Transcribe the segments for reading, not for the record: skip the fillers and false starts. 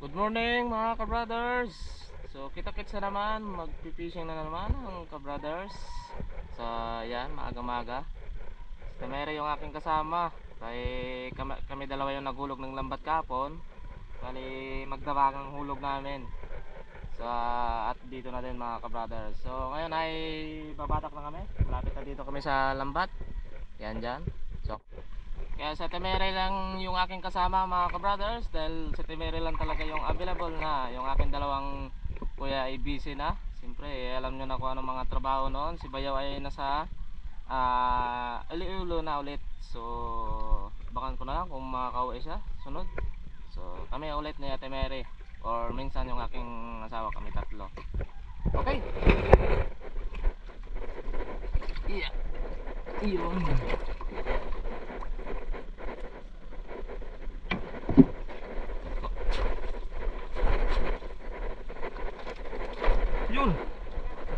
Good morning mga ka-brothers. So kita-kits na naman, magpipishing na naman ang ka-brothers. So yan, maaga-maga. Si Mary yung aking kasama. Kami dalawa yung naghulog ng lambat kapon. Bali magdabagang hulog namin. So at dito na din mga ka-brothers. So ngayon ay babatak na kami. Malapit na dito kami sa lambat. Yan dyan. So kaya sa Temere lang yung aking kasama mga ka-brothers, dahil sa Temere lang talaga yung available na. Yung aking dalawang kuya ay busy na. Siyempre alam nyo na kung anong mga trabaho noon. Si Bayaw ay nasa Iloilo na ulit. So bakan ko na lang kung makakauwi siya sunod. So kami ulit ni Temere, or minsan yung aking asawa, kami tatlo. Okay. Yeah. Iyon. Yun.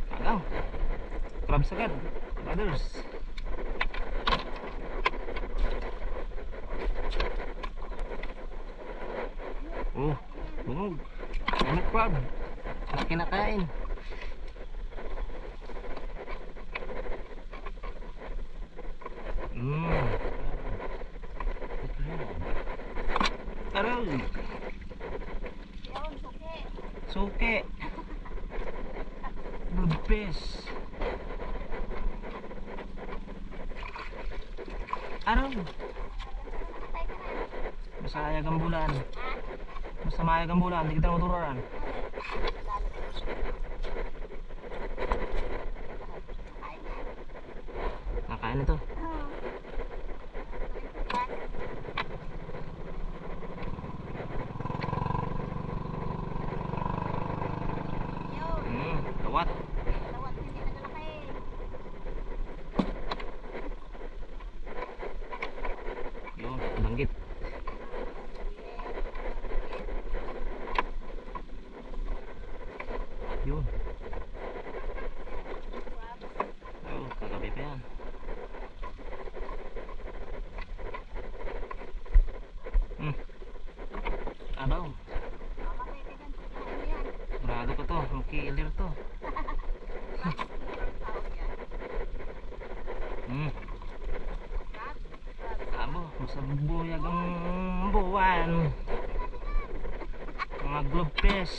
Alang. Crabs agad. Brothers. Oh, bungog. Ano crab? Na kinakain. Aral. Suke. Bulbes. Aral. Masayag ang bulan. Masamayag ang bulan. Hindi kita motoran. Nakain ito. Lawat. Yun, banggit. Yun. Oh, kagabi pa yan. Abaw. Brado ko to, makiilir to. Abo, masabuyag ang buwan. Mga globes.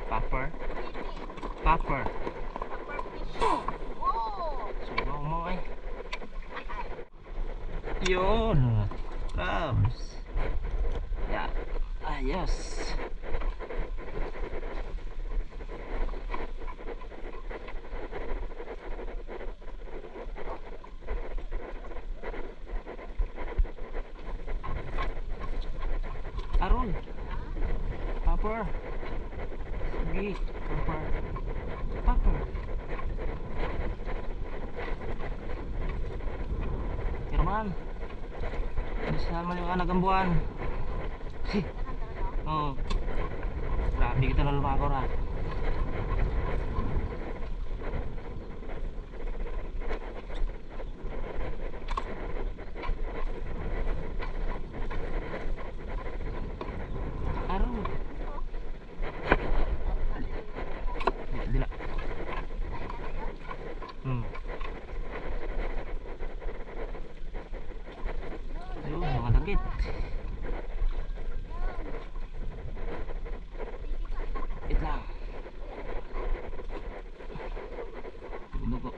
Popper. Popper. Subaw mo ay. Yun. Crabs. Yeah. Yes. Aron. Popper. Sige. Popper. Popper. Herman. Bisa man yung anak ang buwan. Oh. Grabe kita na lumakor ha. Araw. Dila. Ayun, mga dagit. Wait lang. Bugo.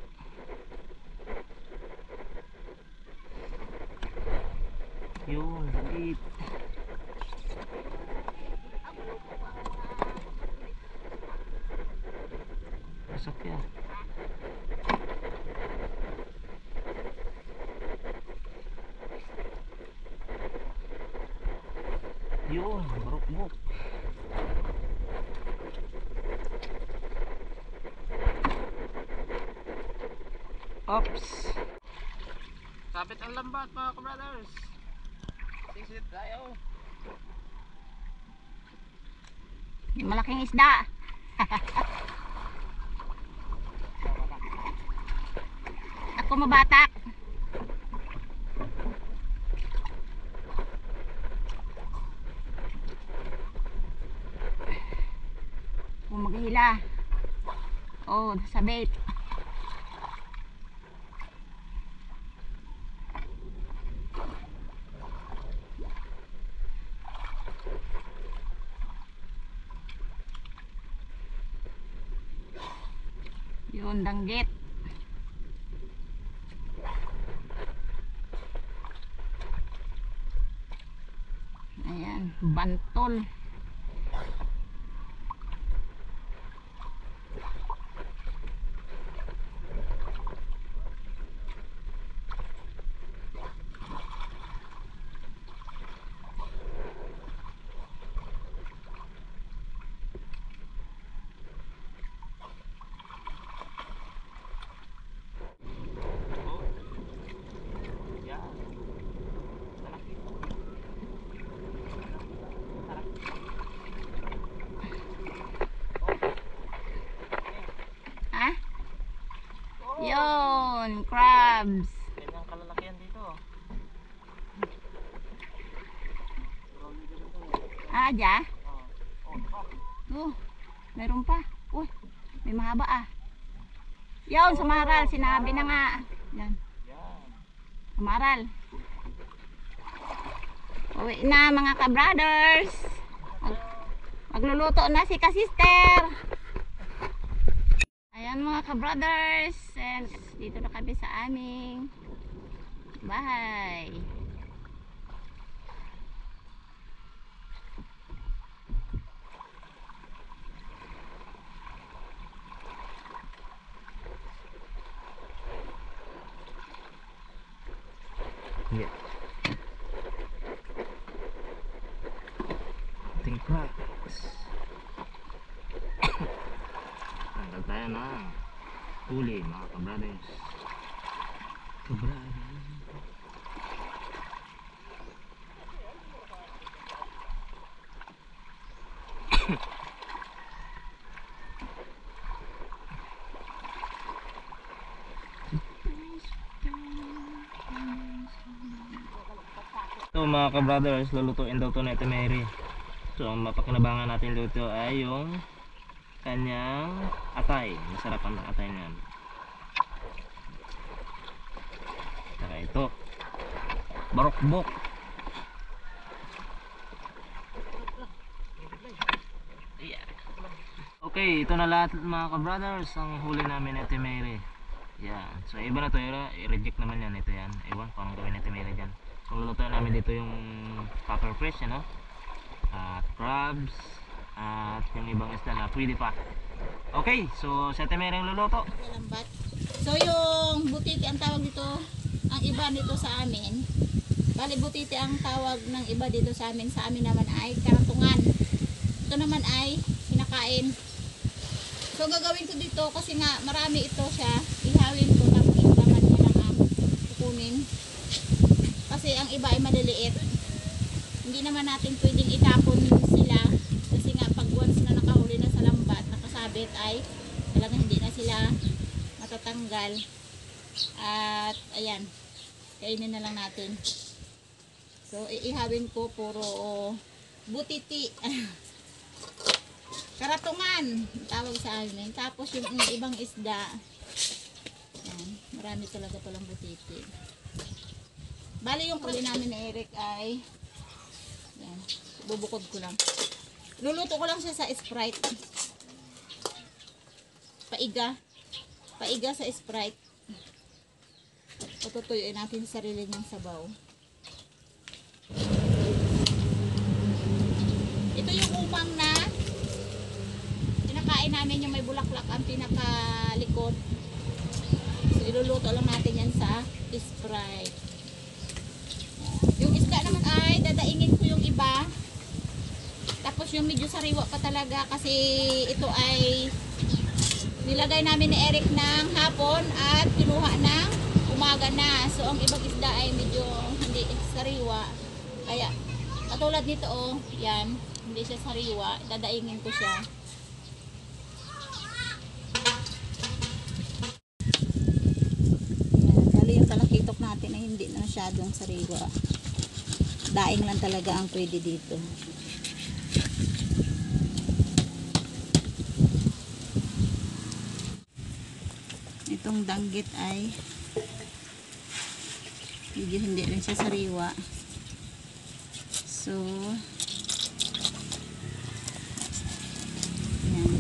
Yun, dagit. Masak ya. Yun, barok-bok. Ops. Sabit ang lambat mga ka-brothers. Sisit tayo. Malaking isda. Ako mabatak. maghihila. Oh, sabit. Yun, danggit. Ayan, bantol. Yan. Malaki. Ha? Yun, crabs. Ganyang kalalaki yan dito. Ah, dyan? Oh. Oh, meron pa. Uy, may mahaba ah. Yun, samaral. Sinabi na nga. Yan, Yan. samaral. Uwi na mga ka-brothers. Magluluto na si ka-sister. Ayan mga ka-brothers. And dito na kami sa aming bahay. Yeah. Ating cracks. Tanggal tayo na huli mga kabrothers. Kabrothers. So mga ka-brothers, lulutuin daw to na ito Mary. So ang mapakinabangan natin dito ay yung kanyang atay. Masarap ang atay niyan. Saka ito, barokbok. Yeah. Okay, ito na lahat mga ka-brothers ang huli namin na ito Mary. Yan. So iba na to, i-reject naman yan. Ito yan. Ewan kung anong gawin natin Mary dyan. So lulutuin namin dito yung puffer fish, ano? At crabs. At yung ibang isda na pwede pa. Okay, so sa Mary ang luluto. Lambat. So yung butiti ang tawag dito, ang iba dito sa amin. Bali butiti ang tawag ng iba dito sa amin. Sa amin naman ay karatungan. Ito naman ay kinakain. So gagawin ko dito kasi nga marami ito siya. Ihawin ko tapos yung laman niya lang ang kukunin. Kasi ang iba ay maliliit. Hindi naman natin pwedeng itapon sila kasi nga pag once na nakahuli na sa lambat, nakasabit ay talagang hindi na sila matatanggal. At ayan, kainin na lang natin. So iihawin ko puro butiti. Karatungan tawag sa amin. Tapos yung ibang isda, ayan, marami talaga palang butiti. Bali yung huli namin ni Eric ay yan, bubukod ko lang. Luluto ko lang siya sa Sprite. Paiga sa Sprite. Tutuyuin natin sa sarili niyang sabaw. Ito yung umang na kinakain namin, yung may bulaklak ang pinakalikod. So iluluto lang natin yan sa Sprite. Yung isda naman ay dadaingin ko yung iba. Tapos yung medyo sariwa pa talaga kasi ito ay nilagay namin ni Eric ng hapon at kinuha ng umaga na. So ang ibang isda ay medyo hindi sariwa. Kaya katulad nito oh, yan, hindi siya sariwa. Dadaingin ko siya. Dali yung talakitok natin ay hindi na masyadong sariwa. Daing lang talaga ang pwede dito. Itong danggit ay medyo hindi rin siya sariwa. So, yan.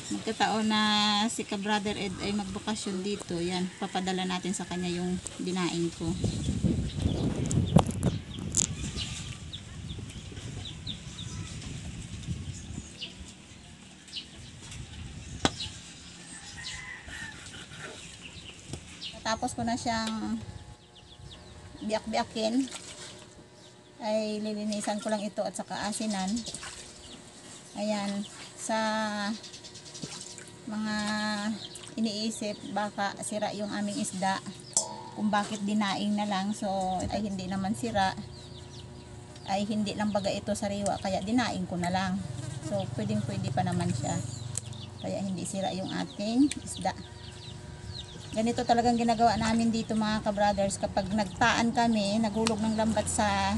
Magkataon na si ka-brother Ed ay magbakasyon dito. Yan, papadala natin sa kanya yung dinaing ko. Tapos ko na siyang biyak-biyakin, ay lilinisan ko lang ito at saka asinan. Ayan, sa mga iniisip baka sira yung aming isda, kung bakit dinaing na lang, so ay hindi naman sira, ay hindi lang baga ito sariwa kaya dinaing ko na lang. So pwedeng pwede pa naman siya, kaya hindi sira yung ating isda. Ganito talagang ginagawa namin dito mga ka-brothers, kapag nagtaan kami, naghulog ng lambat sa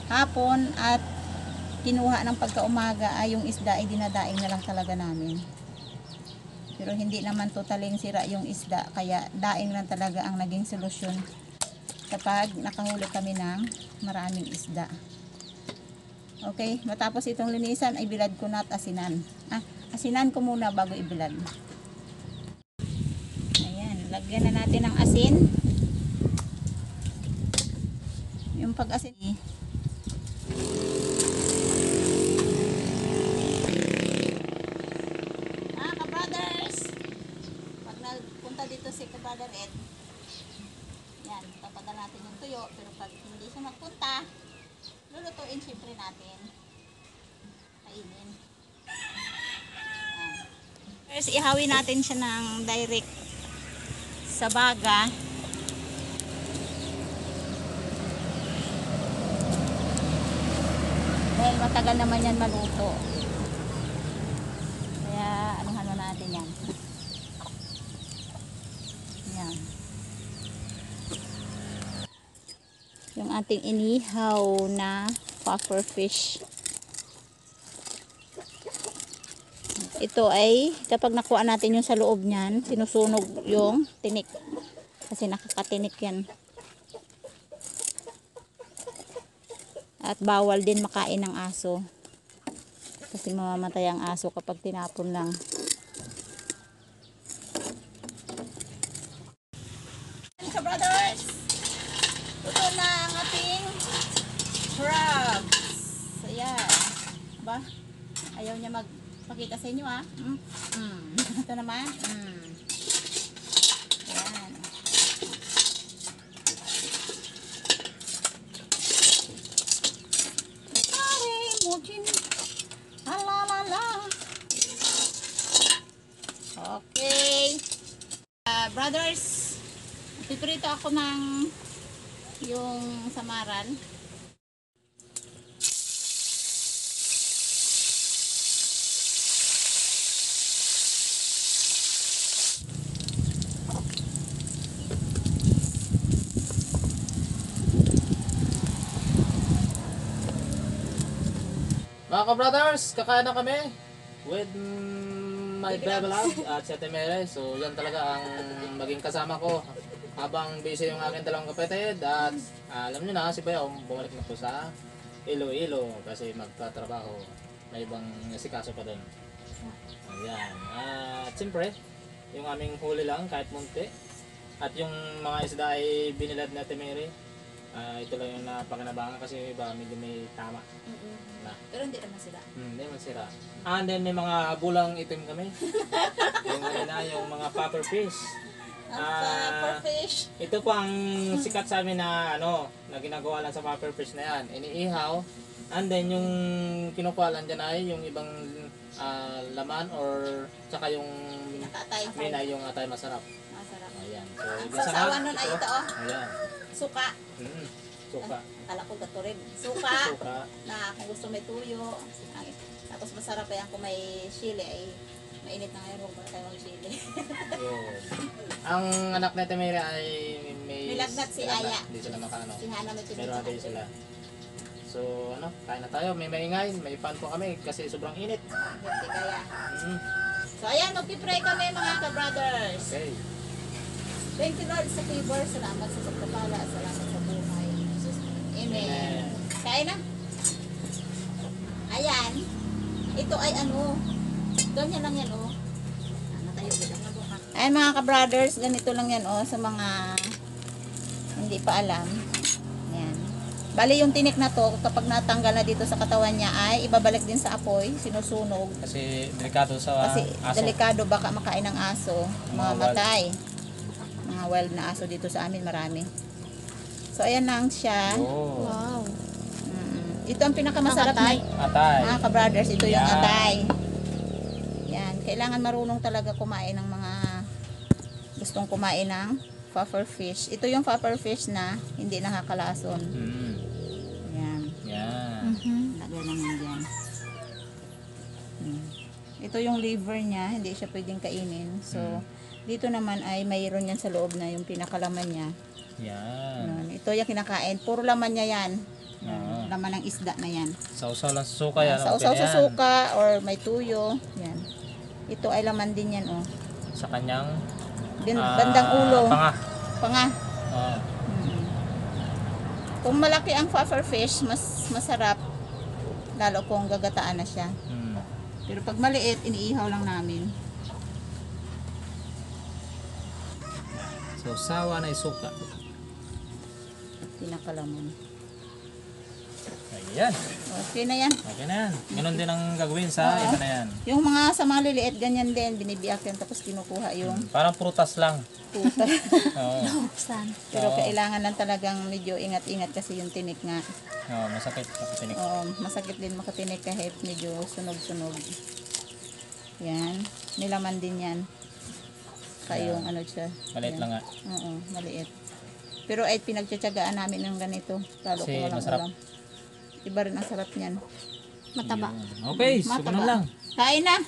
hapon at kinuha ng pagkaumaga, ay yung isda ay dinadaing na lang talaga namin. Pero hindi naman totaling sira yung isda, kaya daing lang talaga ang naging solusyon kapag nakahuli kami ng maraming isda. Okay, matapos itong linisan ay bilad ko na at asinan. Asinan ko muna bago ibilad. Lagyan na natin ng asin. Yung pag-asin. Ka-brothers, pag nagpunta dito si ka-brother Ed, yan, papadala natin yung tuyo. Pero pag hindi siya magpunta, lulutuin syempre natin. Kainin. First, ihawin natin siya ng direct sa baga. Dahil matagal naman yan maluto. Kaya anuhan na natin yan. Yan. Yung ating inihaw na puffer fish. Ito ay kapag nakuha natin yung sa loob niyan, sinusunog yung tinik. Kasi nakakatinik yan. At bawal din makain ng aso. Kasi mamamatay ang aso kapag tinapon lang. Ka-brothers, ito na ang ating crabs. Ayan. Ba? Ayaw niya magpakita sa inyo Ito naman. Ayan. Pare, mochin. Alalala. Okay. Brothers, piprito ako ng yung samaran. Mga ka-brothers, kakain na kami with my Bebelag at si Ate Mere. So yan talaga ang maging kasama ko habang busy yung aking dalawang kapatid. At alam nyo na, si Bayaw bumalik na po sa Iloilo kasi magtatrabaho. May ibang nasikaso pa doon. Ayan. At siyempre, yung aming huli lang kahit munti. At yung mga isda ay binilad na Ate Mere. Ito lang yung napakinabangan kasi yung iba medyo may tama. Na. Pero hindi naman sila. Hindi naman sira. And then may mga bulang itim kami. yung mga puffer fish. Puffer fish. Ito po ang sikat sa amin na na ginagawa lang sa puffer fish na yan. Iniihaw. And then yung kinukuha lang dyan ay yung ibang laman or tsaka yung mina yung atay masarap. Masarap. Ayan. So, Ang sasawa nun ay ito Ayan. Suka. Suka. Kala ko gato rin. Suka. Suka. Na kung gusto may tuyo. Tapos masarap yan kung may chili ay mainit na ngayon. Huwag tayo ng chili. Yun. Ang anak na Temere ay May lagnat si Aya. Hindi sila makano. Si Hana may Pero natin sila. So kain na tayo. May maingay. May pan po kami kasi sobrang init. Hindi kaya. So ayan, magpipray kami mga ka-brothers. Okay. Thank you Lord sa favor. Salamat sa pagpapala. Salamat sa buhay. In Jesus' name. Amen. Kain na. Ayan. Ito ay ano. Ganyan lang yan oh. Natayo kita. Ayan mga ka-brothers. Ganito lang yan oh. Sa mga hindi pa alam. Ayan. Bali yung tinik na to, kapag natanggal na dito sa katawan niya ay ibabalik din sa apoy. Sinusunog. Kasi delikado sa Kasi aso. delikado baka makain ng aso, Mga mamamatay. Mga wild na aso dito sa amin marami. So ayan lang siya. Oh. Wow. Ito ang pinakamasarap na Atay. mga ka-brothers, ito yung Yan. atay. Yan, kailangan marunong talaga kumain ng mga gustong kumain ng puffer fish. Ito yung puffer fish na hindi nakakalason. Yan. Yan. Lagay naman dyan. Ito yung liver niya, hindi siya pwedeng kainin. So, dito naman ay mayroon yan sa loob na yung pinakalaman niya. Yan. Yun. Ito yung kinakain. Puro laman niya yan. Oo. Laman ng isda na yan. Sausaw lang sa suka yan. Sa okay usaw na sa yan. suka or may tuyo. Yan. Ito ay laman din yan, oh. Sa kanyang Bandang ulo. Panga. Panga. Oo. Kung malaki ang puffer fish, mas masarap. Lalo kung gagataan na siya. Pero pag maliit, iniihaw lang namin. So, sawa na isuka. Pinakalaman. Ayan. Okay na yan. Okay na yan. Ganun din ang gagawin sa iba na yan. Yung mga sa mga liliit, ganyan din. Binibiyak yan tapos kinukuha yung Parang prutas lang. puta. Oo. Buksan. Pero Oo. kailangan lang talagang medyo ingat-ingat kasi yung tinik nga. Oo, masakit sa tinik. Oo, masakit din makatinik kahit medyo sunog-sunog. Yan. May laman din yan. Kayong ano siya. Maliit Yan. lang nga. Oo, maliit. Pero ay pinagtsatsagaan namin ng ganito. Lalo Kasi kung walang masarap. ulam. Iba rin ang sarap niyan. Mataba. Okay, so Mataba. ganun lang. Kain na!